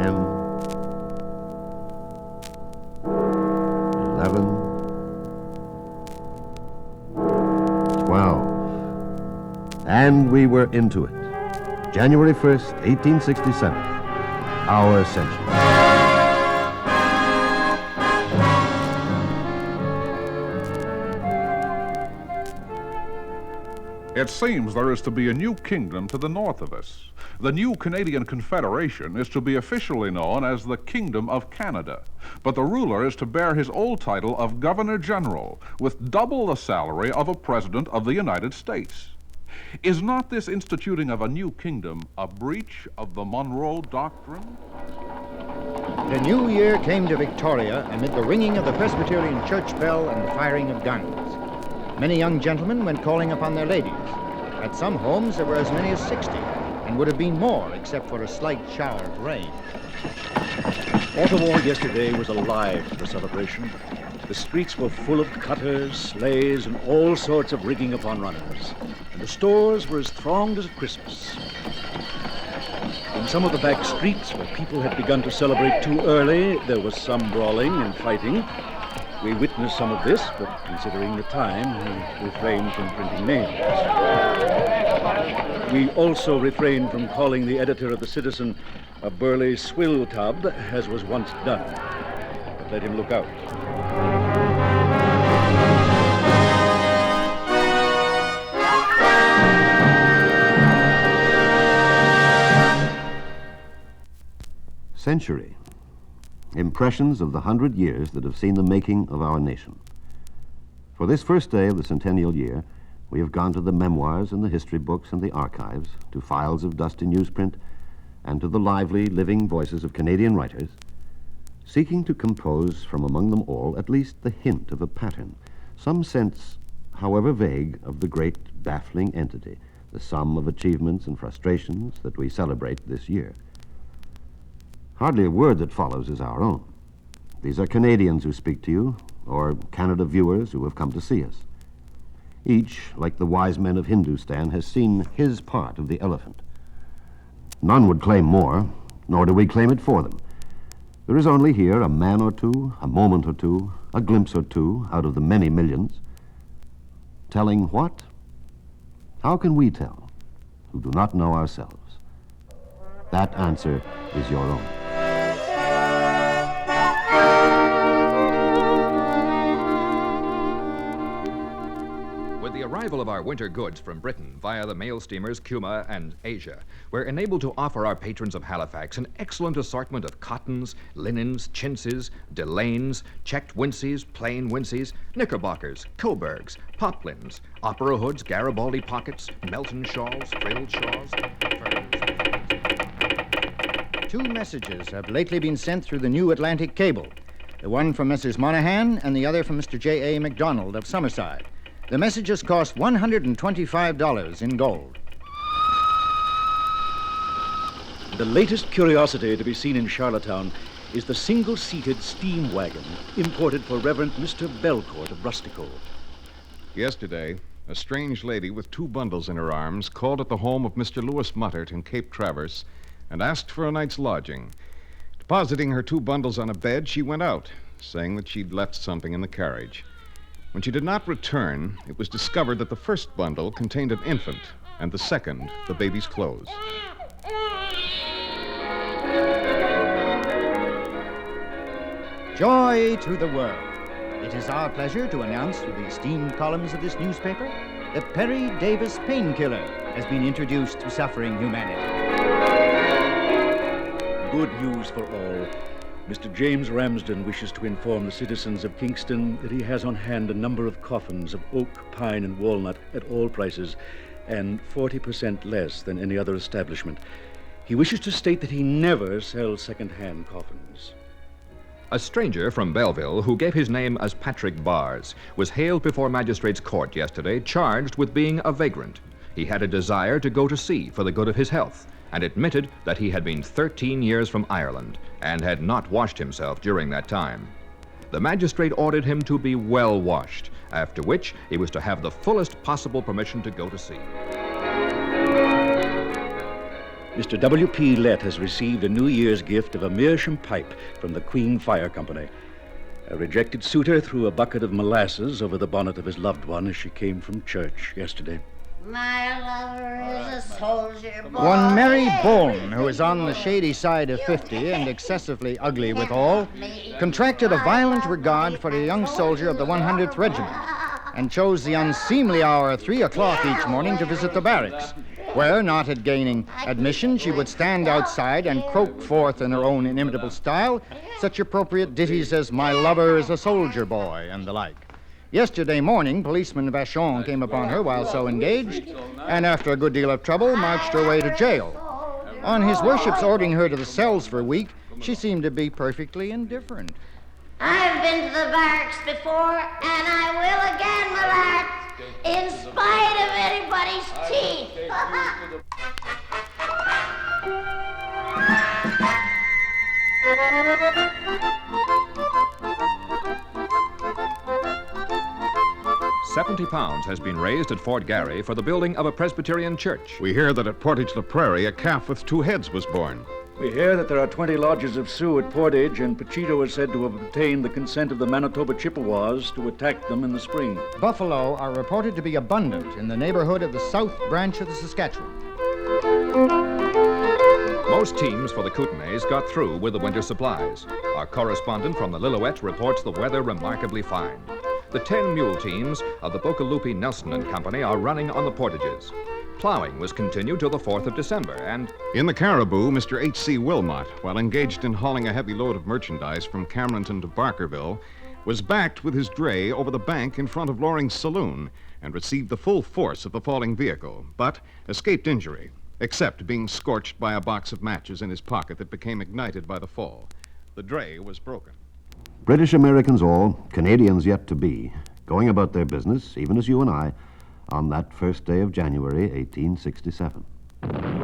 10, 11, 12. And we were into it. January 1st, 1867. Our century. It seems there is to be a new kingdom to the north of us. The new Canadian Confederation is to be officially known as the Kingdom of Canada, but the ruler is to bear his old title of Governor General, with double the salary of a President of the United States. Is not this instituting of a new kingdom a breach of the Monroe Doctrine? The new year came to Victoria amid the ringing of the Presbyterian church bell and the firing of guns. Many young gentlemen went calling upon their ladies. At some homes, there were as many as 60, and would have been more except for a slight shower of rain. Ottawa yesterday was alive for the celebration. The streets were full of cutters, sleighs, and all sorts of rigging upon runners. And the stores were as thronged as at Christmas. In some of the back streets where people had begun to celebrate too early, there was some brawling and fighting. We witnessed some of this, but considering the time, we refrained from printing names. We also refrained from calling the editor of the Citizen a burly swill tub, as was once done. But let him look out. Century. Impressions of the 100 years that have seen the making of our nation. For this first day of the centennial year, we have gone to the memoirs and the history books and the archives, to files of dusty newsprint, and to the lively, living voices of Canadian writers, seeking to compose from among them all at least the hint of a pattern, some sense, however vague, of the great baffling entity, the sum of achievements and frustrations that we celebrate this year. Hardly a word that follows is our own. These are Canadians who speak to you, or Canada viewers who have come to see us. Each, like the wise men of Hindustan, has seen his part of the elephant. None would claim more, nor do we claim it for them. There is only here a man or two, a moment or two, a glimpse or two out of the many millions. Telling what? How can we tell, who do not know ourselves? That answer is your own. With the arrival of our winter goods from Britain via the mail steamers Cuma and Asia, we're enabled to offer our patrons of Halifax an excellent assortment of cottons, linens, chintzes, delaines, checked winsies, plain winsies, knickerbockers, coburgs, poplins, opera hoods, Garibaldi pockets, Melton shawls, frilled shawls, furs. 2 messages have lately been sent through the New Atlantic Cable, the one from Messrs. Monaghan and the other from Mr. J.A. MacDonald of Summerside. The messages cost $125 in gold. The latest curiosity to be seen in Charlottetown is the single-seated steam wagon imported for Reverend Mr. Belcourt of Rustico. Yesterday, a strange lady with 2 bundles in her arms called at the home of Mr. Louis Muttert in Cape Traverse and asked for a night's lodging. Depositing her 2 bundles on a bed, she went out, saying that she'd left something in the carriage. When she did not return, it was discovered that the first bundle contained an infant, and the second, the baby's clothes. Joy to the world. It is our pleasure to announce to the esteemed columns of this newspaper that Perry Davis Painkiller has been introduced to suffering humanity. Good news for all. Mr. James Ramsden wishes to inform the citizens of Kingston that he has on hand a number of coffins of oak, pine, and walnut at all prices, and 40% less than any other establishment. He wishes to state that he never sells second-hand coffins. A stranger from Belleville, who gave his name as Patrick Bars, was hailed before Magistrates' Court yesterday, charged with being a vagrant. He had a desire to go to sea for the good of his health, and admitted that he had been 13 years from Ireland and had not washed himself during that time. The magistrate ordered him to be well washed, after which he was to have the fullest possible permission to go to sea. Mr. W.P. Lett has received a New Year's gift of a meerschaum pipe from the Queen Fire Company. A rejected suitor threw a bucket of molasses over the bonnet of his loved one as she came from church yesterday. My lover is a soldier boy. One Mary Bourne, who is on the shady side of 50 and excessively ugly withal, contracted a violent regard for a young soldier of the 100th Regiment and chose the unseemly hour 3 o'clock each morning to visit the barracks, where, not gaining admission, she would stand outside and croak forth in her own inimitable style such appropriate ditties as "My lover is a soldier boy" and the like. Yesterday morning, policeman Vachon came upon her while so engaged, and after a good deal of trouble, marched her way to jail. On his worship's ordering her to the cells for a week, she seemed to be perfectly indifferent. I've been to the barracks before, and I will again, my lads, in spite of anybody's teeth. £70 has been raised at Fort Garry for the building of a Presbyterian church. We hear that at Portage la Prairie, a calf with 2 heads was born. We hear that there are 20 lodges of Sioux at Portage, and Pachito is said to have obtained the consent of the Manitoba Chippewas to attack them in the spring. Buffalo are reported to be abundant in the neighborhood of the South Branch of the Saskatchewan. Most teams for the Kootenays got through with the winter supplies. Our correspondent from the Lillooet reports the weather remarkably fine. The 10 mule teams of the Bocalupi Nelson and Company are running on the portages. Plowing was continued till the 4th of December, and In the Caribou, Mr. H.C. Wilmot, while engaged in hauling a heavy load of merchandise from Cameronton to Barkerville, was backed with his dray over the bank in front of Loring's saloon and received the full force of the falling vehicle, but escaped injury, except being scorched by a box of matches in his pocket that became ignited by the fall. The dray was broken. British Americans all, Canadians yet to be, going about their business, even as you and I, on that first day of January, 1867.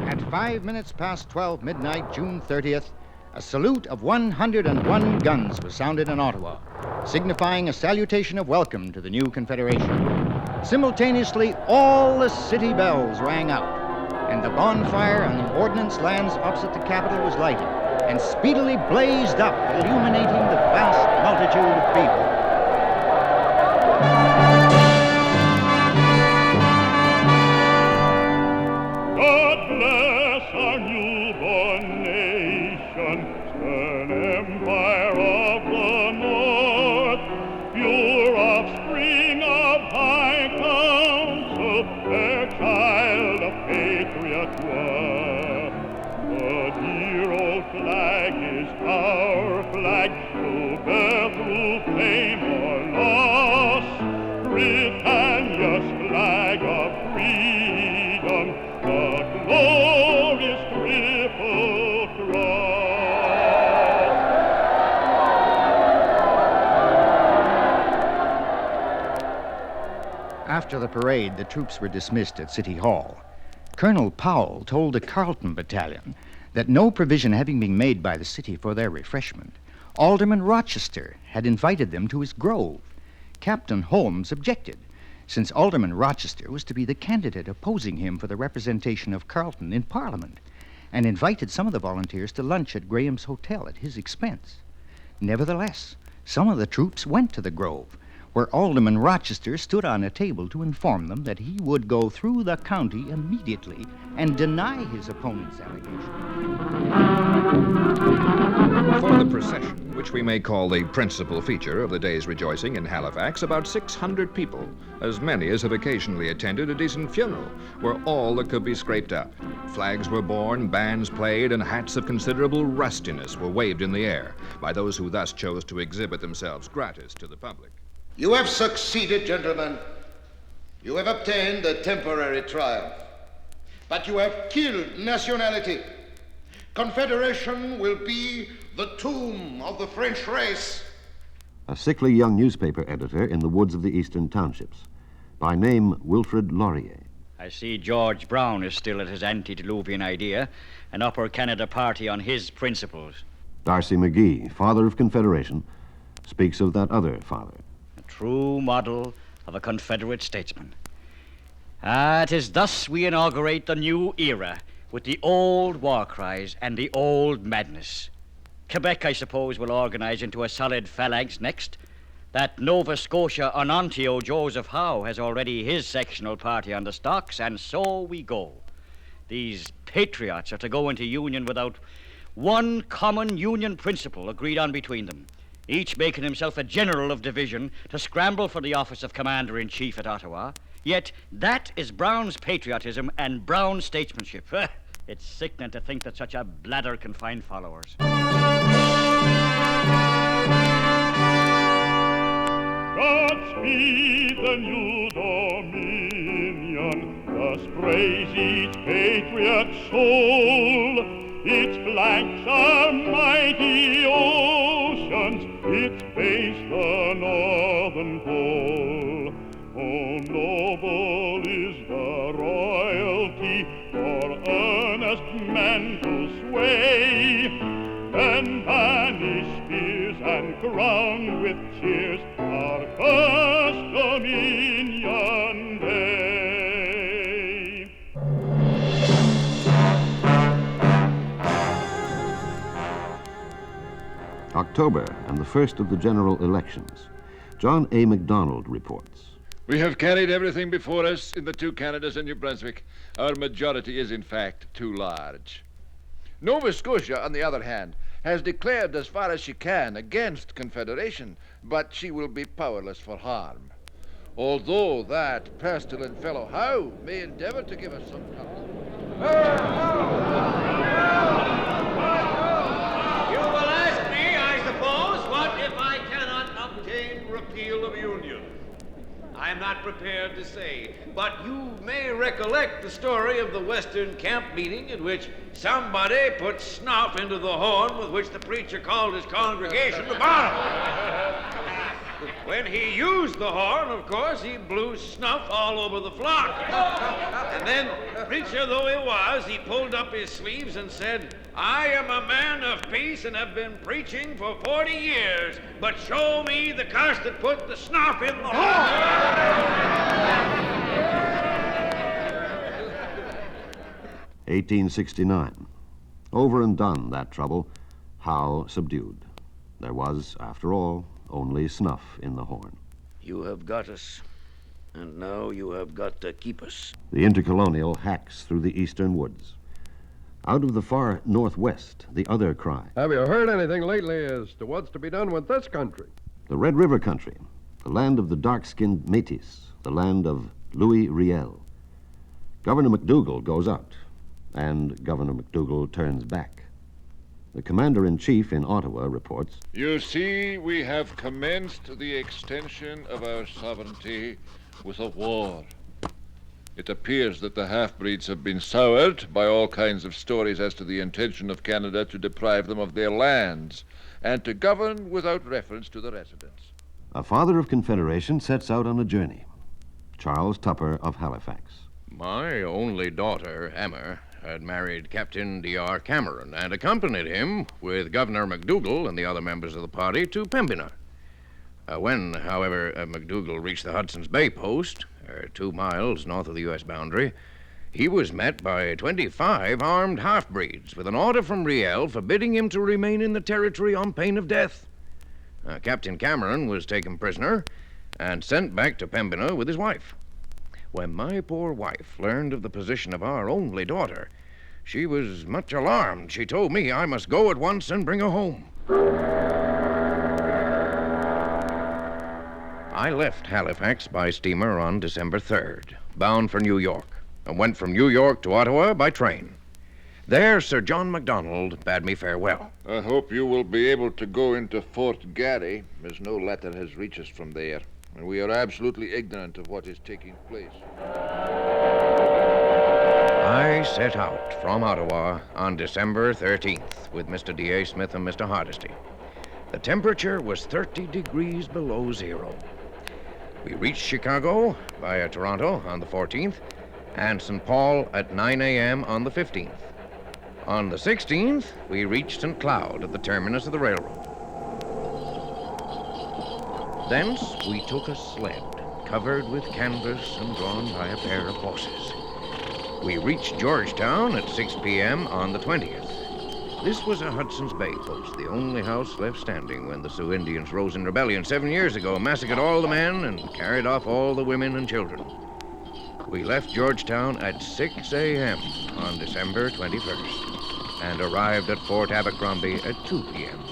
At 5 minutes past 12 midnight, June 30th, a salute of 101 guns was sounded in Ottawa, signifying a salutation of welcome to the new Confederation. Simultaneously, all the city bells rang out, and the bonfire on the ordnance lands opposite the capital was lighted and speedily blazed up, illuminating the vast multitude of people. God bless our newborn nation, stern empire of the North, pure offspring of high counsel, their child of patriot worth. The dear old flag is our flag, to bear through fame or loss, Britannia's flag of freedom, the glorious Triple Cross. After the parade, the troops were dismissed at City Hall. Colonel Powell told the Carleton Battalion that no provision having been made by the city for their refreshment, Alderman Rochester had invited them to his grove. Captain Holmes objected, since Alderman Rochester was to be the candidate opposing him for the representation of Carleton in Parliament, and invited some of the volunteers to lunch at Graham's Hotel at his expense. Nevertheless, some of the troops went to the grove, where Alderman Rochester stood on a table to inform them that he would go through the county immediately and deny his opponent's allegation. for the procession, which we may call the principal feature of the day's rejoicing in Halifax, about 600 people, as many as have occasionally attended a decent funeral, were all that could be scraped up. Flags were borne, bands played, and hats of considerable rustiness were waved in the air by those who thus chose to exhibit themselves gratis to the public. You have succeeded, gentlemen. You have obtained a temporary triumph. But you have killed nationality. Confederation will be the tomb of the French race. A sickly young newspaper editor in the woods of the eastern townships, by name Wilfred Laurier. I see George Brown is still at his antediluvian idea, an Upper Canada party on his principles. Darcy McGee, father of Confederation, speaks of that other father. A true model of a Confederate statesman. It is thus we inaugurate the new era, with the old war cries and the old madness. Quebec, I suppose, will organize into a solid phalanx next. That Nova Scotia Onontio Joseph Howe has already his sectional party on the stocks, and so we go. These patriots are to go into union without one common union principle agreed on between them, each making himself a general of division to scramble for the office of commander-in-chief at Ottawa. Yet that is Brown's patriotism and Brown's statesmanship. It's sickening to think that such a bladder can find followers. Godspeed the new dominion, thus praise each patriot soul. Its flanks are mighty oceans, its base the northern pole. Oh, noble is the royalty for earnest men to sway, and banish spears and crown with cheers our first Dominion Day. October and the first of the general elections. John A. MacDonald reports. We have carried everything before us in the two Canadas and New Brunswick. Our majority is, in fact, too large. Nova Scotia, on the other hand, has declared as far as she can against Confederation, but she will be powerless for harm. Although that pestilent fellow Howe may endeavor to give us some comfort. You will ask me, I suppose, what if I cannot obtain repeal of union? I am not prepared to say, but you may recollect the story of the Western camp meeting in which somebody put snuff into the horn with which the preacher called his congregation to borrow. When he used the horn, of course, he blew snuff all over the flock. And then, preacher though he was, he pulled up his sleeves and said, I am a man of peace and have been preaching for 40 years, but show me the cuss that put the snuff in the horn. 1869. Over and done, that trouble. Howe subdued. There was, after all, only snuff in the horn. You have got us, and now you have got to keep us. The intercolonial hacks through the eastern woods. Out of the far northwest, the other cry. Have you heard anything lately as to what's to be done with this country? The Red River country, the land of the dark-skinned Métis, the land of Louis Riel. Governor McDougall goes out, and Governor McDougall turns back. The commander-in-chief in Ottawa reports, You see, we have commenced the extension of our sovereignty with a war. It appears that the half-breeds have been soured by all kinds of stories as to the intention of Canada to deprive them of their lands and to govern without reference to the residents. a father of Confederation sets out on a journey. Charles Tupper of Halifax. My only daughter, Emma, had married Captain D.R. Cameron and accompanied him with Governor McDougall and the other members of the party to Pembina. When, however, McDougall reached the Hudson's Bay post, 2 miles north of the U.S. boundary, he was met by 25 armed half-breeds with an order from Riel forbidding him to remain in the territory on pain of death. Captain Cameron was taken prisoner and sent back to Pembina with his wife. When my poor wife learned of the position of our only daughter, she was much alarmed. She told me I must go at once and bring her home. I left Halifax by steamer on December 3rd, bound for New York, and went from New York to Ottawa by train. There, Sir John Macdonald bade me farewell. I hope you will be able to go into Fort Garry, as no letter has reached us from there, and we are absolutely ignorant of what is taking place. I set out from Ottawa on December 13th with Mr. D.A. Smith and Mr. Hardesty. The temperature was 30 degrees below zero. We reached Chicago via Toronto on the 14th and St. Paul at 9 a.m. on the 15th. On the 16th, we reached St. Cloud at the terminus of the railroad. Thence, we took a sled covered with canvas and drawn by a pair of horses. We reached Georgetown at 6 p.m. on the 20th. This was a Hudson's Bay post, the only house left standing when the Sioux Indians rose in rebellion 7 years ago, massacred all the men, and carried off all the women and children. We left Georgetown at 6 a.m. on December 21st and arrived at Fort Abercrombie at 2 p.m.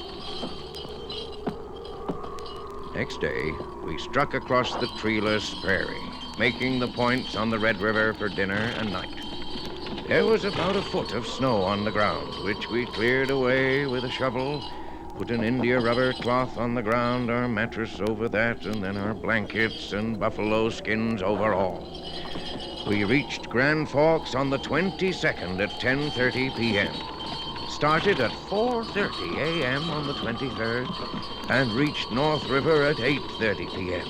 Next day, we struck across the treeless prairie, making the points on the Red River for dinner and night. There was about a foot of snow on the ground, which we cleared away with a shovel, put an India rubber cloth on the ground, our mattress over that, and then our blankets and buffalo skins over all. We reached Grand Forks on the 22nd at 10:30 p.m. Started at 4:30 a.m. on the 23rd and reached North River at 8:30 p.m.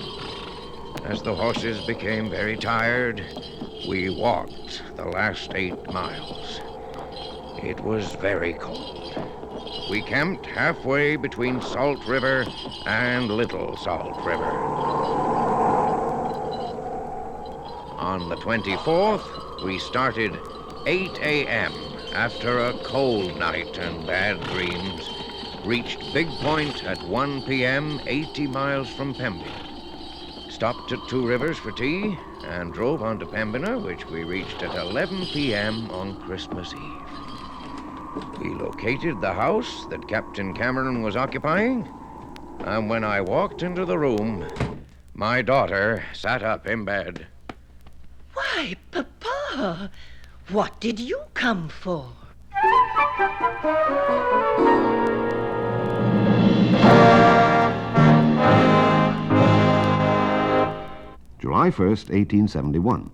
As the horses became very tired, we walked the last 8 miles. It was very cold. We camped halfway between Salt River and Little Salt River. On the 24th, we started 8 a.m. after a cold night and bad dreams, reached Big Point at 1 p.m., 80 miles from Pembina. Stopped at Two Rivers for tea and drove on to Pembina, which we reached at 11 p.m. on Christmas Eve. We located the house that Captain Cameron was occupying, and when I walked into the room, my daughter sat up in bed. Why, Papa, what did you come for? July 1st, 1871.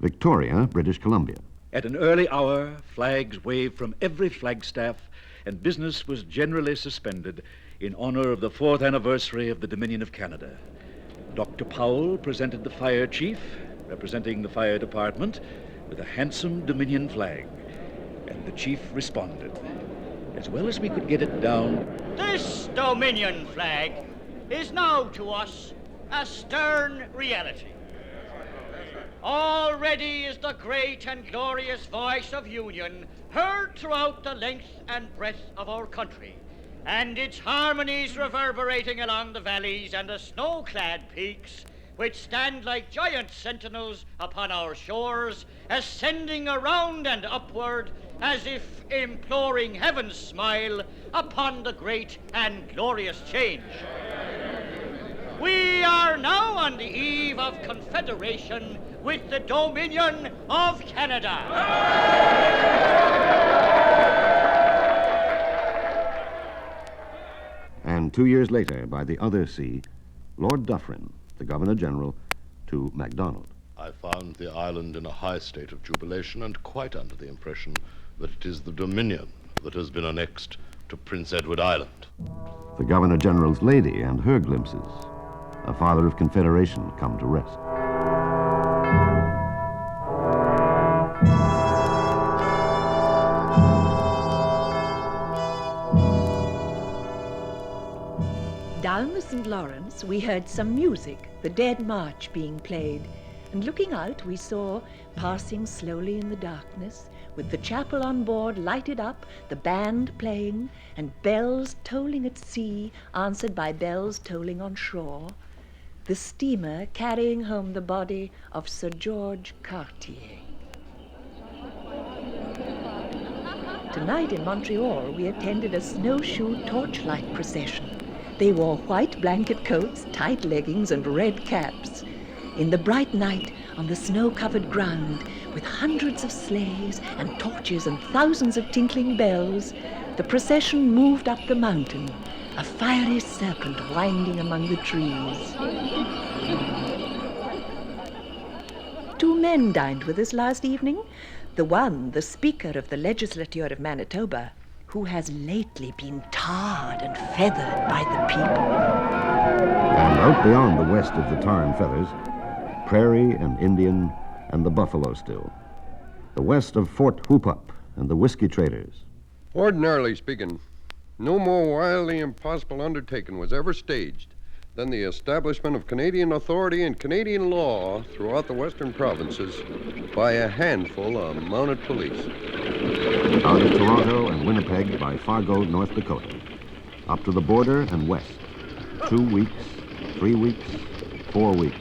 Victoria, British Columbia. At an early hour, flags waved from every flagstaff, and business was generally suspended in honor of the 4th anniversary of the Dominion of Canada. Dr. Powell presented the fire chief, representing the fire department, with a handsome Dominion flag, and the chief responded. As well as we could get it down, This Dominion flag is now to us a stern reality. Already is the great and glorious voice of union heard throughout the length and breadth of our country, and its harmonies reverberating along the valleys and the snow-clad peaks, which stand like giant sentinels upon our shores, ascending around and upward, as if imploring heaven's smile upon the great and glorious change. We are now on the eve of confederation with the Dominion of Canada. And 2 years later, by the other sea, Lord Dufferin, the Governor-General, to MacDonald. I found the island in a high state of jubilation and quite under the impression that it is the Dominion that has been annexed to Prince Edward Island. The Governor-General's lady and her glimpses. A father of Confederation come to rest. Down the St. Lawrence, we heard some music, the Dead March being played, and looking out, we saw, passing slowly in the darkness, with the chapel on board lighted up, the band playing, and bells tolling at sea, answered by bells tolling on shore, the steamer carrying home the body of Sir George Cartier. Tonight in Montreal, we attended a snowshoe torchlight procession. They wore white blanket coats, tight leggings, and red caps. In the bright night, on the snow-covered ground, with hundreds of sleighs and torches and thousands of tinkling bells, the procession moved up the mountain, a fiery serpent winding among the trees. 2 men dined with us last evening. The one, the Speaker of the Legislature of Manitoba, who has lately been tarred and feathered by the people. And out beyond the west of the tar and feathers, prairie and Indian and the buffalo still. The west of Fort Whoop-Up and the whiskey traders. Ordinarily speaking, no more wildly impossible undertaking was ever staged than the establishment of Canadian authority and Canadian law throughout the western provinces by a handful of mounted police. Out of Toronto and Winnipeg by Fargo, North Dakota. Up to the border and west. 2 weeks, 3 weeks, 4 weeks.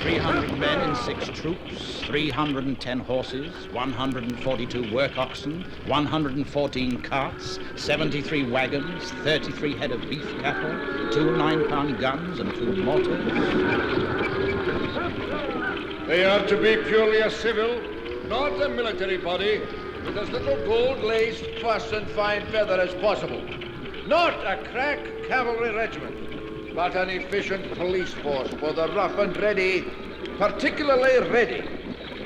300 men in 6 troops, 310 horses, 142 work oxen, 114 carts, 73 wagons, 33 head of beef cattle, 2 9-pound guns and 2 mortars. They are to be purely a civil, not a military body, with as little gold-laced fuss and fine feather as possible. Not a crack cavalry regiment, but an efficient police force for the rough and ready, particularly ready,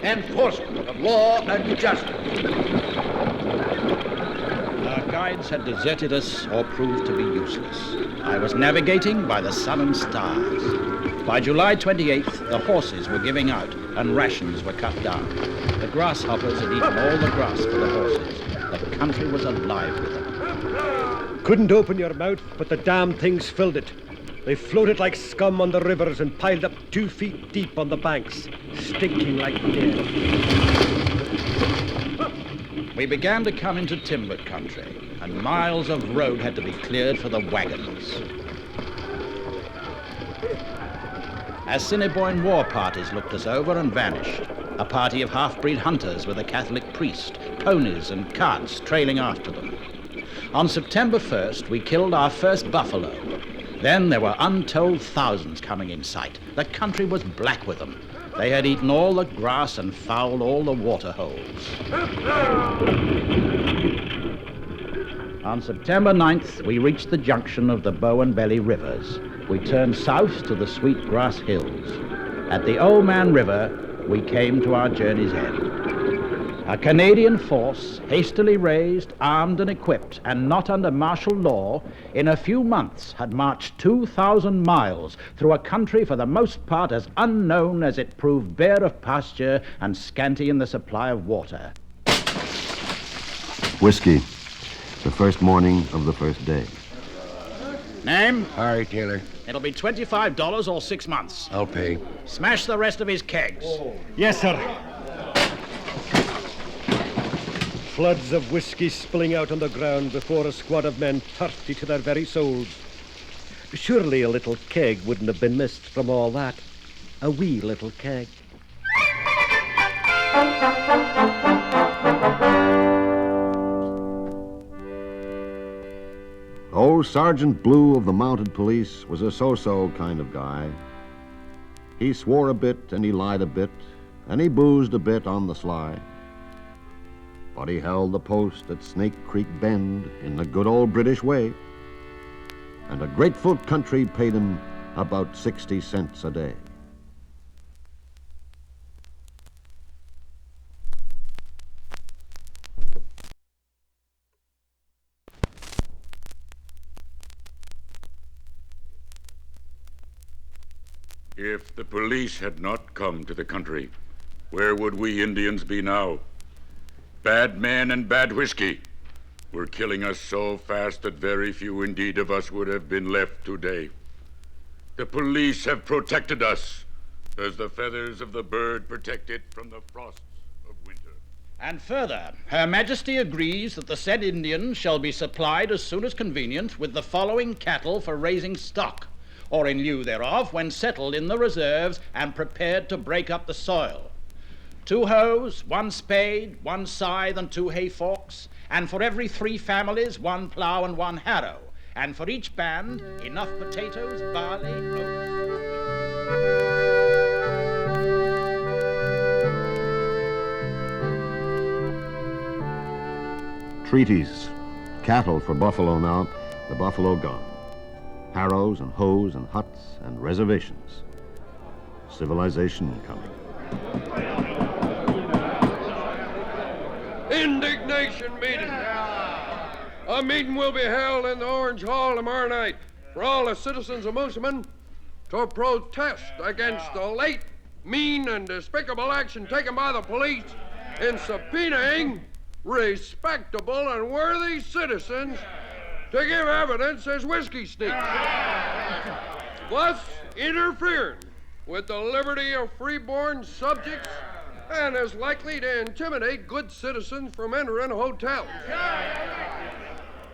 enforcement of law and justice. Our guides had deserted us or proved to be useless. I was navigating by the sun and stars. By July 28th, the horses were giving out and rations were cut down. The grasshoppers had eaten all the grass for the horses. The country was alive with them. Couldn't open your mouth, but the damn things filled it. They floated like scum on the rivers and piled up 2 feet deep on the banks, stinking like death. We began to come into timbered country, and miles of road had to be cleared for the wagons. Assiniboine war parties looked us over and vanished. A party of half-breed hunters with a Catholic priest, ponies and carts trailing after them. On September 1st, we killed our first buffalo. Then there were untold thousands coming in sight. The country was black with them. They had eaten all the grass and fouled all the water holes. On September 9th, we reached the junction of the Bow and Belly rivers. We turned south to the Sweet Grass Hills. At the Old Man River, we came to our journey's end. A Canadian force, hastily raised, armed and equipped, and not under martial law, in a few months had marched 2,000 miles through a country for the most part as unknown as it proved bare of pasture and scanty in the supply of water. Whiskey. The first morning of the first day. Name? Harry Taylor. It'll be $25 or 6 months. I'll pay. Smash the rest of his kegs. Yes, sir. Floods of whiskey spilling out on the ground before a squad of men thirsty to their very souls. Surely a little keg wouldn't have been missed from all that. A wee little keg. Old Sergeant Blue of the Mounted Police was a so-so kind of guy. He swore a bit and he lied a bit and he boozed a bit on the sly. But he held the post at Snake Creek Bend in the good old British way. And a grateful country paid him about 60 cents a day. If the police had not come to the country, where would we Indians be now? Bad men and bad whiskey were killing us so fast that very few indeed of us would have been left today. The police have protected us as the feathers of the bird protect it from the frosts of winter. And further, Her Majesty agrees that the said Indians shall be supplied as soon as convenient with the following cattle for raising stock, or in lieu thereof when settled in the reserves and prepared to break up the soil. 2 hoes, 1 spade, 1 scythe, and 2 hay forks, and for every 3 families, 1 plow and 1 harrow, and for each band, enough potatoes, barley, oats. Treaties. Cattle for buffalo now, the buffalo gone. Harrows and hoes and huts and reservations. Civilization coming. Indignation meeting. A meeting will be held in the Orange Hall tomorrow night for all the citizens of Moosomin to protest against the late, mean, and despicable action taken by the police in subpoenaing respectable and worthy citizens to give evidence as whiskey sneaks. thus interfering with the liberty of freeborn subjects and is likely to intimidate good citizens from entering hotels.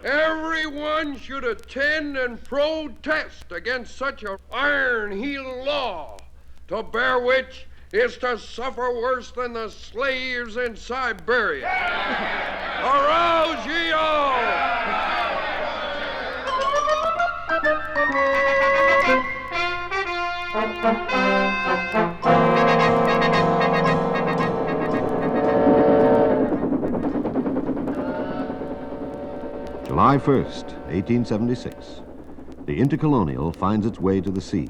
Everyone should attend and protest against such an iron-heeled law, to bear which is to suffer worse than the slaves in Siberia. Arouse ye all! July 1st, 1876. The Intercolonial finds its way to the sea.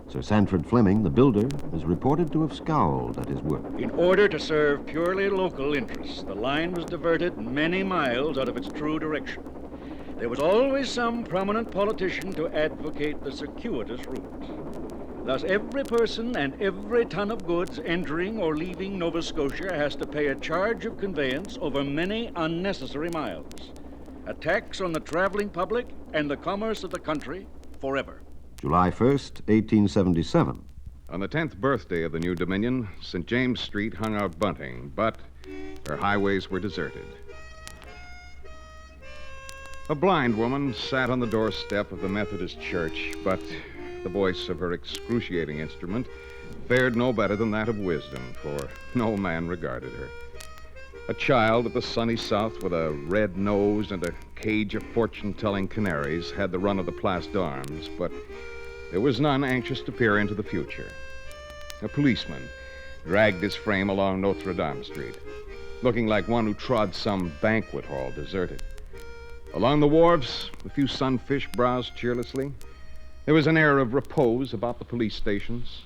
Sir Sanford Fleming, the builder, is reported to have scowled at his work. In order to serve purely local interests, the line was diverted many miles out of its true direction. There was always some prominent politician to advocate the circuitous route. Thus, every person and every ton of goods entering or leaving Nova Scotia has to pay a charge of conveyance over many unnecessary miles. A tax on the traveling public and the commerce of the country forever. July 1st, 1877. On the 10th birthday of the new Dominion, St. James Street hung out bunting, but her highways were deserted. A blind woman sat on the doorstep of the Methodist church, but the voice of her excruciating instrument fared no better than that of wisdom, for no man regarded her. A child of the sunny South with a red nose and a cage of fortune-telling canaries had the run of the Place d'Armes, but there was none anxious to peer into the future. A policeman dragged his frame along Notre Dame Street, looking like one who trod some banquet hall deserted. Along the wharves, a few sunfish browsed cheerlessly. There was an air of repose about the police stations.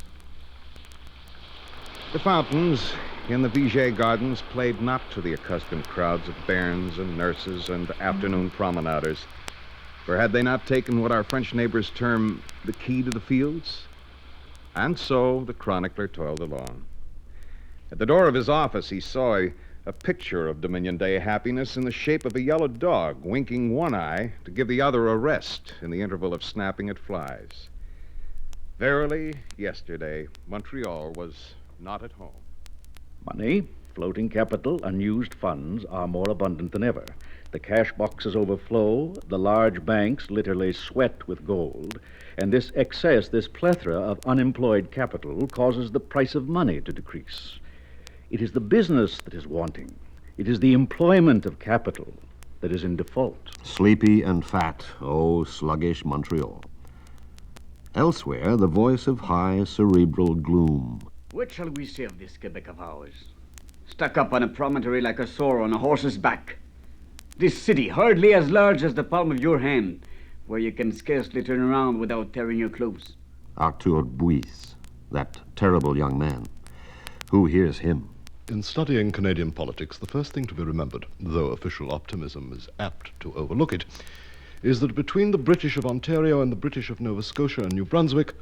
The fountains in the Viger Gardens played not to the accustomed crowds of bairns and nurses and afternoon promenaders, for had they not taken what our French neighbors term the key to the fields? And so the chronicler toiled along. At the door of his office, he saw a picture of Dominion Day happiness in the shape of a yellow dog winking one eye to give the other a rest in the interval of snapping at flies. Verily, yesterday, Montreal was not at home. Money, floating capital, unused funds are more abundant than ever. The cash boxes overflow, the large banks literally sweat with gold, and this excess, this plethora of unemployed capital causes the price of money to decrease. It is the business that is wanting. It is the employment of capital that is in default. Sleepy and fat, oh, sluggish Montreal. Elsewhere, the voice of high cerebral gloom. What shall we say of this Quebec of ours? Stuck up on a promontory like a sore on a horse's back. This city, hardly as large as the palm of your hand, where you can scarcely turn around without tearing your clothes. Arthur Bouis, that terrible young man. Who hears him? In studying Canadian politics, the first thing to be remembered, though official optimism is apt to overlook it, is that between the British of Ontario and the British of Nova Scotia and New Brunswick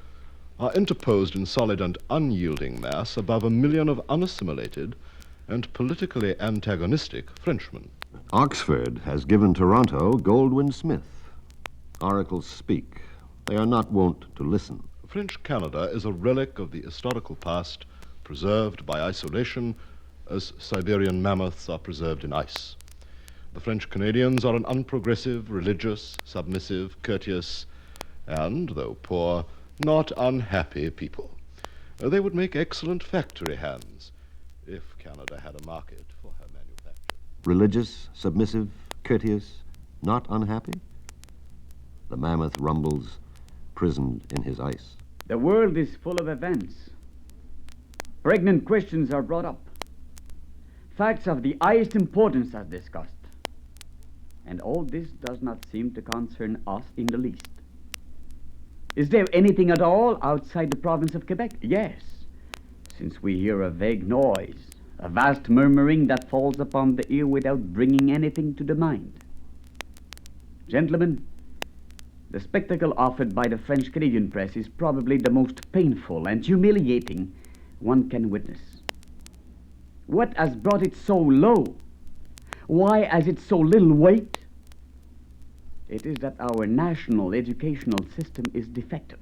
are interposed in solid and unyielding mass above 1 million of unassimilated and politically antagonistic Frenchmen. Oxford has given Toronto Goldwin Smith. Oracles speak. They are not wont to listen. French Canada is a relic of the historical past, preserved by isolation as Siberian mammoths are preserved in ice. The French Canadians are an unprogressive, religious, submissive, courteous, and, though poor, not unhappy people. They would make excellent factory hands if Canada had a market for her manufacture. Religious, submissive, courteous, not unhappy? The mammoth rumbles, prisoned in his ice. The world is full of events. Pregnant questions are brought up. Facts of the highest importance are discussed. And all this does not seem to concern us in the least. Is there anything at all outside the province of Quebec? Yes, since we hear a vague noise, a vast murmuring that falls upon the ear without bringing anything to the mind. Gentlemen, the spectacle offered by the French-Canadian press is probably the most painful and humiliating one can witness. What has brought it so low? Why has it so little weight? It is that our national educational system is defective.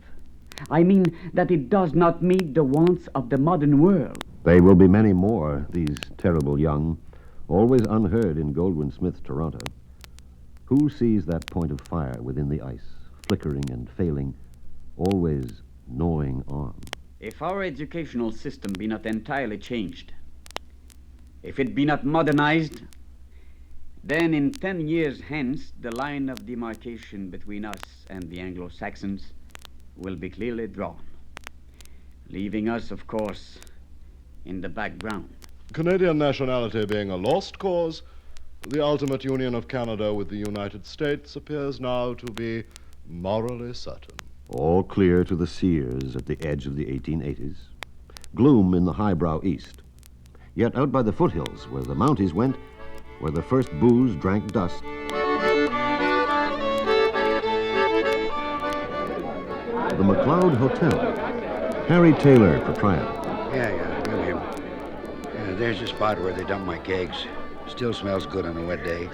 I mean that it does not meet the wants of the modern world. They will be many more, these terrible young, always unheard in Goldwin Smith's Toronto. Who sees that point of fire within the ice, flickering and failing, always gnawing on? If our educational system be not entirely changed, if it be not modernized, then in 10 years hence, the line of demarcation between us and the Anglo-Saxons will be clearly drawn, leaving us, of course, in the background. Canadian nationality being a lost cause, the ultimate union of Canada with the United States appears now to be morally certain. All clear to the seers at the edge of the 1880s. Gloom in the highbrow east. Yet out by the foothills, where the Mounties went, where the first booze drank dust, the McLeod Hotel. Harry Taylor, proprietor. Yeah, knew him. There's the spot where they dumped my kegs. Still smells good on a wet day.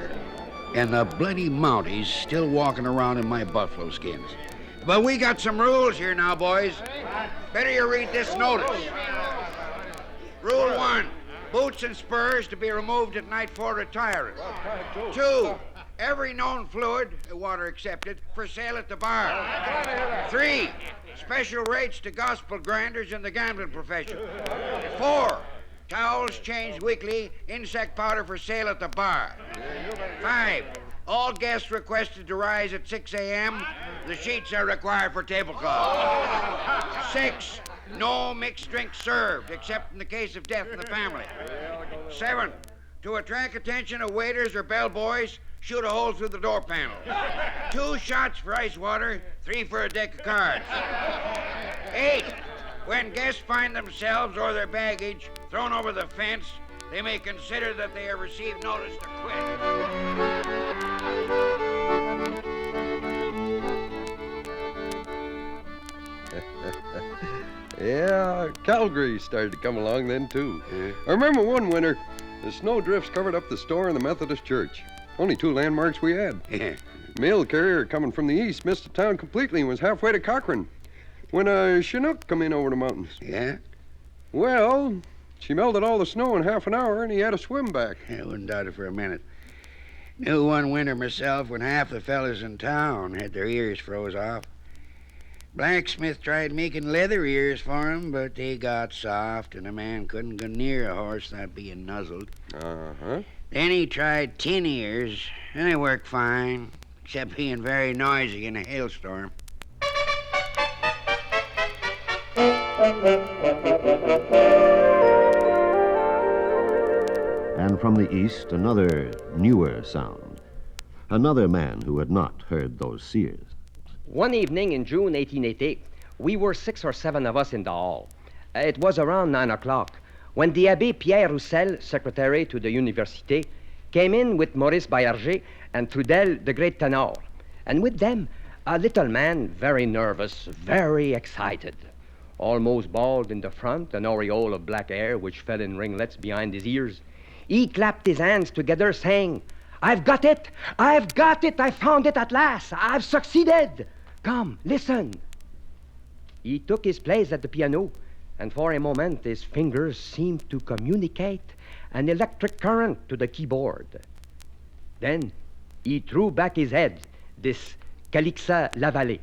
And the bloody Mounties still walking around in my buffalo skins. But we got some rules here now, boys. Better you read this notice. Rule 1, boots and spurs to be removed at night for retiring. 2, every known fluid, water excepted, for sale at the bar. 3, special rates to gospel grinders in the gambling profession. 4, towels changed weekly, insect powder for sale at the bar. 5, all guests requested to rise at 6 a.m. The sheets are required for tablecloth. 6, no mixed drinks served, except in the case of death in the family. 7, to attract attention of waiters or bellboys, shoot a hole through the door panel. 2 shots for ice water, 3 for a deck of cards. 8, when guests find themselves or their baggage thrown over the fence, they may consider that they have received notice to quit. Yeah, Calgary started to come along then, too. I remember one winter, the snow drifts covered up the store and the Methodist church. Only 2 landmarks we had. Mail carrier coming from the east missed the town completely and was halfway to Cochrane when a Chinook come in over the mountains. Yeah? Well, she melted all the snow in half an hour and he had to swim back. I wouldn't doubt it for a minute. Knew one winter myself when half the fellas in town had their ears froze off. Blacksmith tried making leather ears for 'em, but they got soft, and a man couldn't go near a horse without being nuzzled. Uh-huh. Then he tried tin ears, and they worked fine, except being very noisy in a hailstorm. And from the east, another newer sound. Another man who had not heard those seers. One evening in June 1880, we were 6 or 7 of us in the hall. It was around 9 o'clock when the Abbé Pierre Roussel, secretary to the Université, came in with Maurice Baillarger and Trudel, the great tenor. And with them, a little man, very nervous, very excited. Almost bald in the front, an aureole of black hair which fell in ringlets behind his ears. He clapped his hands together, saying, "I've got it! I've got it! I found it at last! I've succeeded! Come, listen!" He took his place at the piano, and for a moment his fingers seemed to communicate an electric current to the keyboard. Then he threw back his head, this Calixa Lavallée.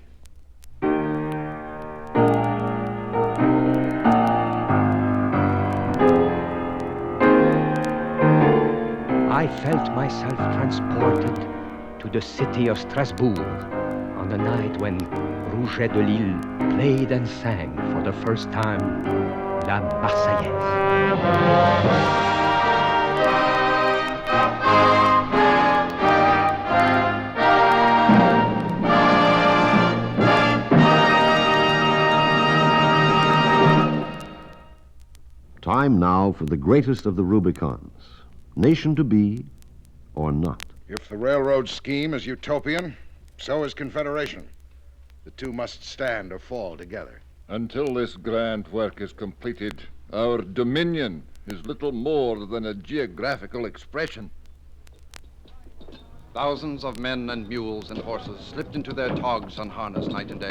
I felt myself transported to the city of Strasbourg on the night when Rouget de Lille played and sang for the first time La Marseillaise. Time now for the greatest of the Rubicons. Nation to be or not. If the railroad scheme is utopian, so is Confederation. The two must stand or fall together. Until this grand work is completed, our dominion is little more than a geographical expression. Thousands of men and mules and horses slipped into their togs unharnessed night and day.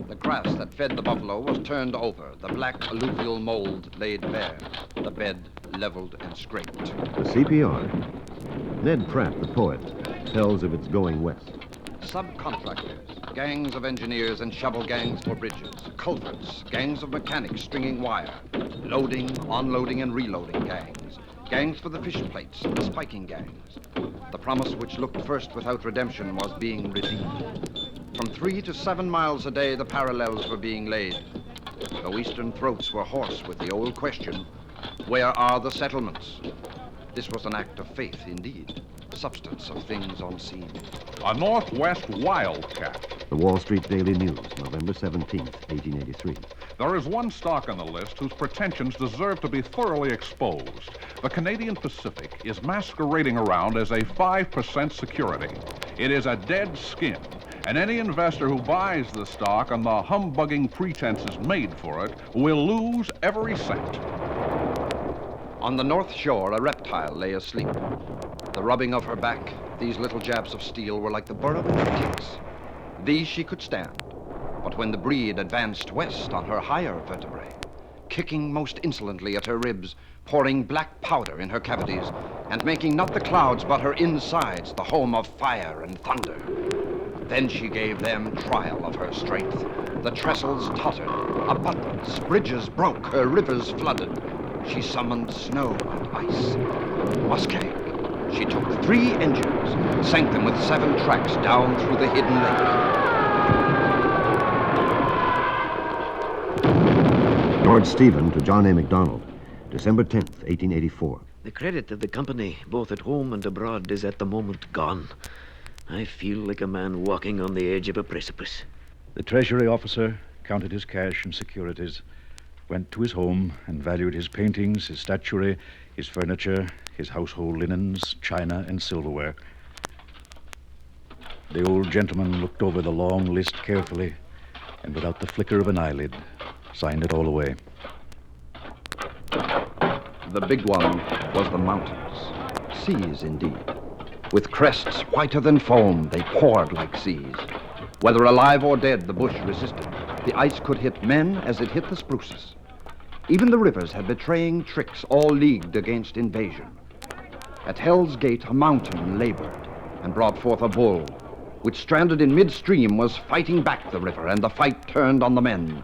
The grass that fed the buffalo was turned over, the black alluvial mold laid bare, the bed leveled and scraped. The CPR. Ned Pratt, the poet, tells of its going west. Subcontractors, gangs of engineers and shovel gangs for bridges, culverts, gangs of mechanics stringing wire, loading, unloading, and reloading gangs, gangs for the fish plates and the spiking gangs. The promise which looked first without redemption was being redeemed. From 3 to 7 miles a day, the parallels were being laid. Though eastern throats were hoarse with the old question, where are the settlements? This was an act of faith indeed, substance of things unseen. A Northwest wildcat. The Wall Street Daily News, November 17th, 1883. There is one stock on the list whose pretensions deserve to be thoroughly exposed. The Canadian Pacific is masquerading around as a 5% security. It is a dead skin, and any investor who buys the stock on the humbugging pretenses made for it will lose every cent. On the North Shore, a reptile lay asleep. The rubbing of her back, these little jabs of steel were like the burrowing of ticks. These she could stand. But when the breed advanced west on her higher vertebrae, kicking most insolently at her ribs, pouring black powder in her cavities, and making not the clouds but her insides the home of fire and thunder, then she gave them trial of her strength. The trestles tottered, abutments, bridges broke, her rivers flooded. She summoned snow and ice. Muskeg. She took 3 engines, sank them with 7 tracks down through the hidden lake. Lord Stephen to John A. MacDonald, December 10th, 1884. The credit of the company, both at home and abroad, is at the moment gone. I feel like a man walking on the edge of a precipice. The Treasury officer counted his cash and securities, went to his home and valued his paintings, his statuary, his furniture, his household linens, china, and silverware. The old gentleman looked over the long list carefully and without the flicker of an eyelid, signed it all away. The big one was the mountains. Seas, indeed. With crests whiter than foam, they poured like seas. Whether alive or dead, the bush resisted. The ice could hit men as it hit the spruces. Even the rivers had betraying tricks, all leagued against invasion. At Hell's Gate, a mountain labored and brought forth a bull, which stranded in midstream was fighting back the river, and the fight turned on the men.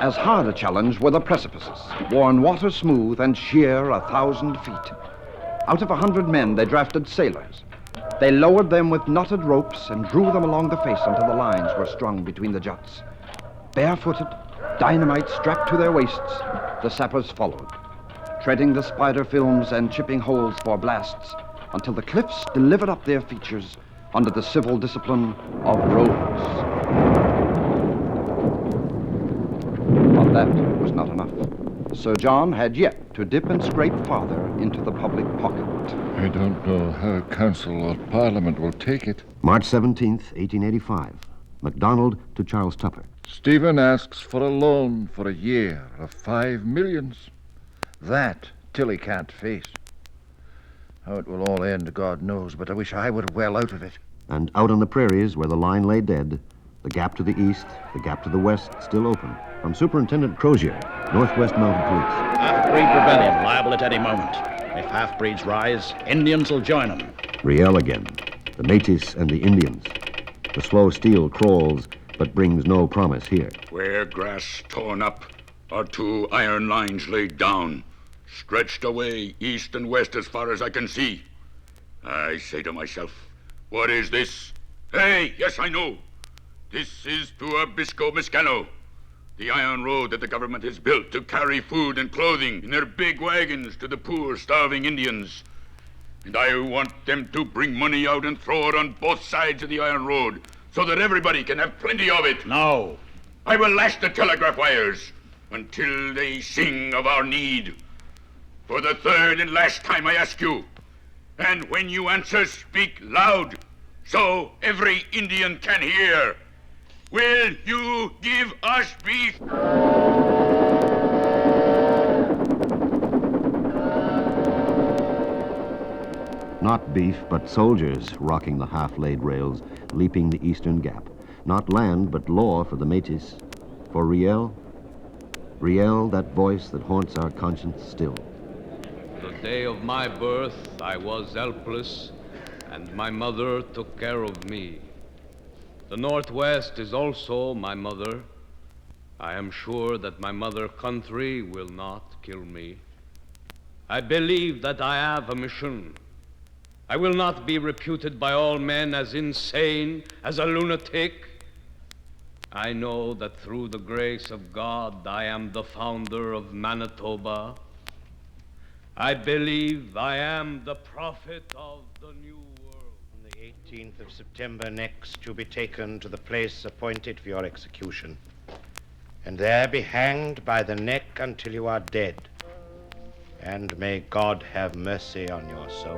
As hard a challenge were the precipices, worn water smooth and sheer 1,000 feet. Out of 100 men, they drafted sailors. They lowered them with knotted ropes and drew them along the face until the lines were strung between the juts. Barefooted, dynamite strapped to their waists, the sappers followed, treading the spider films and chipping holes for blasts until the cliffs delivered up their features under the civil discipline of roads. But that was not enough. Sir John had yet to dip and scrape farther into the public pocket. I don't know how Council or Parliament will take it. March 17th, 1885. MacDonald to Charles Tupper. Stephen asks for a loan for a year of 5 millions. That Tilly can't face. How it will all end, God knows, but I wish I were well out of it. And out on the prairies where the line lay dead, the gap to the east, the gap to the west, still open. From Superintendent Crozier, Northwest Mounted Police. Half-breed rebellion liable at any moment. If half-breeds rise, Indians will join them. Riel again, the Métis and the Indians. The slow steel crawls, but brings no promise here. Where grass torn up are 2 iron lines laid down, stretched away east and west as far as I can see. I say to myself, what is this? Hey, yes, I know. This is to Abisco Miscano, the iron road that the government has built to carry food and clothing in their big wagons to the poor, starving Indians. And I want them to bring money out and throw it on both sides of the iron road so that everybody can have plenty of it. No. I will lash the telegraph wires until they sing of our need. For the 3rd and last time I ask you, and when you answer, speak loud so every Indian can hear. Will you give us beef? Not beef, but soldiers rocking the half-laid rails, leaping the eastern gap. Not land, but law for the Métis. For Riel, that voice that haunts our conscience still. The day of my birth, I was helpless, and my mother took care of me. The Northwest is also my mother. I am sure that my mother country will not kill me. I believe that I have a mission. I will not be reputed by all men as insane, as a lunatic. I know that through the grace of God, I am the founder of Manitoba. I believe I am the prophet of the New World. On the 18th of September next, you'll be taken to the place appointed for your execution, and there be hanged by the neck until you are dead. And may God have mercy on your soul.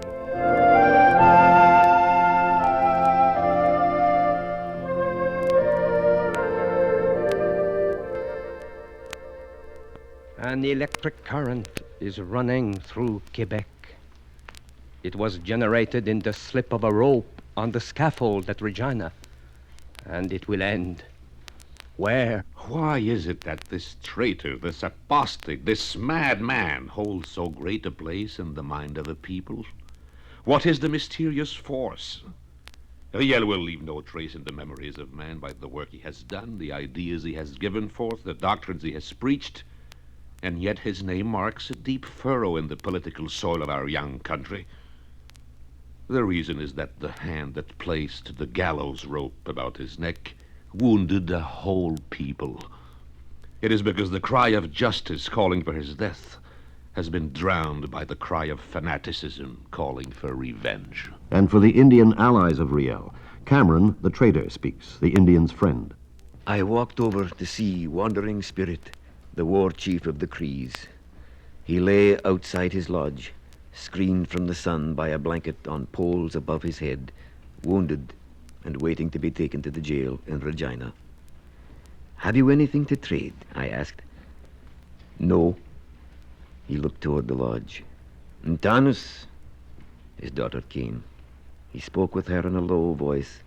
An electric current is running through Quebec. It was generated in the slip of a rope on the scaffold at Regina, and it will end. Where? Why is it that this traitor, this apostate, this madman holds so great a place in the mind of the people? What is the mysterious force? Riel will leave no trace in the memories of man by the work he has done, the ideas he has given forth, the doctrines he has preached, and yet his name marks a deep furrow in the political soil of our young country. The reason is that the hand that placed the gallows rope about his neck wounded a whole people. It is because the cry of justice calling for his death has been drowned by the cry of fanaticism calling for revenge. And for the Indian allies of Riel, Cameron, the trader, speaks, the Indian's friend. I walked over to see Wandering Spirit, the war chief of the Crees. He lay outside his lodge, screened from the sun by a blanket on poles above his head, wounded and waiting to be taken to the jail in Regina. Have you anything to trade? I asked. No. He looked toward the lodge. Tanus. His daughter came. He spoke with her in a low voice,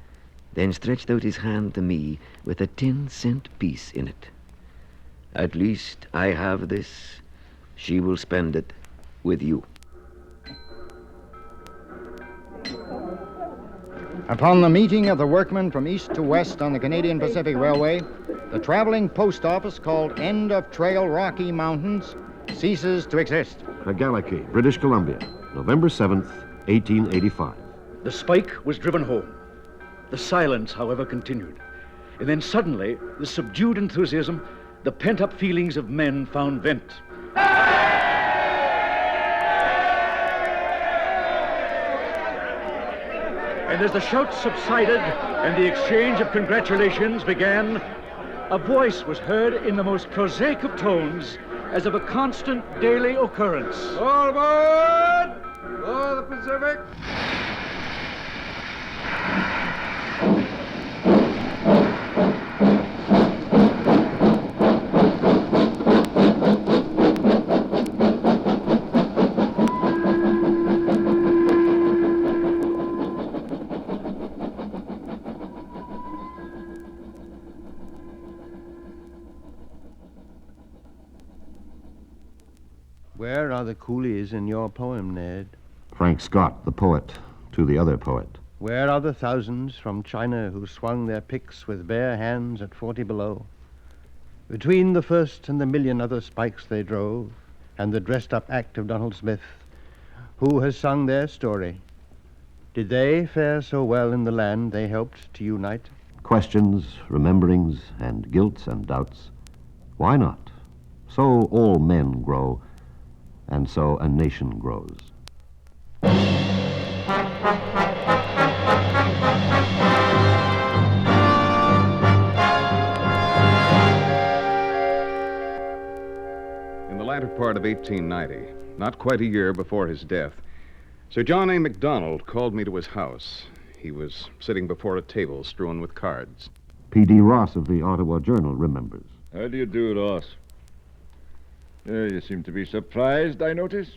then stretched out his hand to me with a 10-cent piece in it. At least I have this. She will spend it with you. Upon the meeting of the workmen from east to west on the Canadian Pacific Railway, the traveling post office called End of Trail Rocky Mountains ceases to exist. Agalaki, British Columbia, November 7th, 1885. The spike was driven home. The silence, however, continued. And then suddenly, the subdued enthusiasm, the pent-up feelings of men found vent. And as the shouts subsided and the exchange of congratulations began, a voice was heard in the most prosaic of tones, as of a constant daily occurrence. All aboard! For the Pacific! Where are the coolies in your poem, Ned? Frank Scott, the poet, to the other poet. Where are the thousands from China who swung their picks with bare hands at 40 below? Between the first and the million other spikes they drove, and the dressed-up act of Donald Smith, who has sung their story? Did they fare so well in the land they helped to unite? Questions, rememberings, and guilts and doubts. Why not? So all men grow, and so a nation grows. In the latter part of 1890, not quite a year before his death, Sir John A. MacDonald called me to his house. He was sitting before a table strewn with cards. P.D. Ross of the Ottawa Journal remembers. How do you do, Ross? You seem to be surprised, I notice.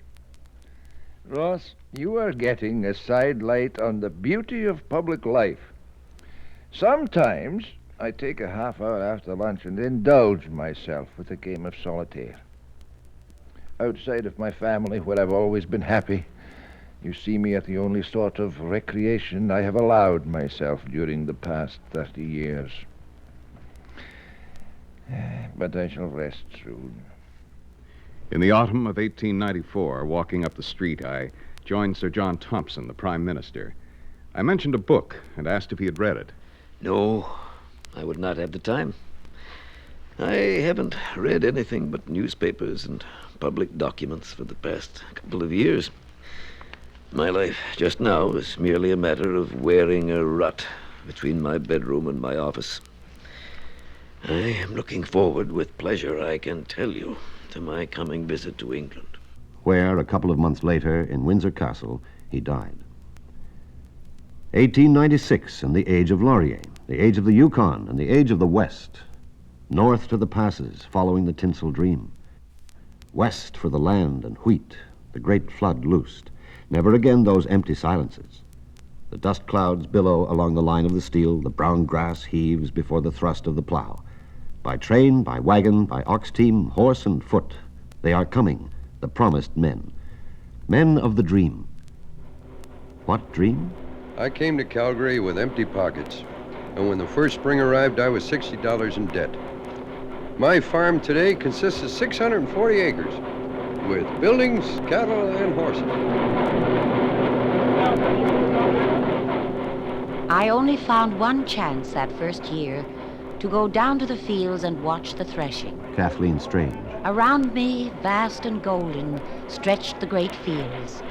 Ross, you are getting a sidelight on the beauty of public life. Sometimes I take a half hour after lunch and indulge myself with a game of solitaire. Outside of my family, where I've always been happy, you see me at the only sort of recreation I have allowed myself during the past 30 years. But I shall rest soon. In the autumn of 1894, walking up the street, I joined Sir John Thompson, the Prime Minister. I mentioned a book and asked if he had read it. No, I would not have the time. I haven't read anything but newspapers and public documents for the past couple of years. My life just now is merely a matter of wearing a rut between my bedroom and my office. I am looking forward with pleasure, I can tell you, to my coming visit to England. Where, a couple of months later, in Windsor Castle, he died. 1896, and the age of Laurier, the age of the Yukon, and the age of the West. North to the passes, following the tinsel dream. West for the land and wheat, the great flood loosed. Never again those empty silences. The dust clouds billow along the line of the steel, the brown grass heaves before the thrust of the plow. By train, by wagon, by ox team, horse and foot, they are coming, the promised men. Men of the dream. What dream? I came to Calgary with empty pockets, and when the first spring arrived, I was $60 in debt. My farm today consists of 640 acres, with buildings, cattle, and horses. I only found one chance that first year to go down to the fields and watch the threshing. Kathleen Strange. Around me, vast and golden, stretched the great fields.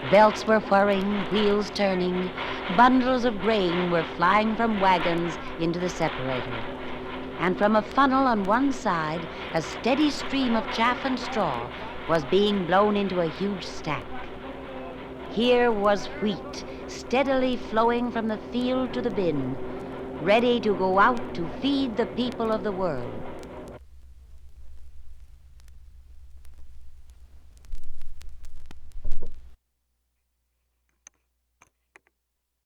Belts were whirring, wheels turning, bundles of grain were flying from wagons into the separator. And from a funnel on one side, a steady stream of chaff and straw was being blown into a huge stack. Here was wheat, steadily flowing from the field to the bin, ready to go out to feed the people of the world.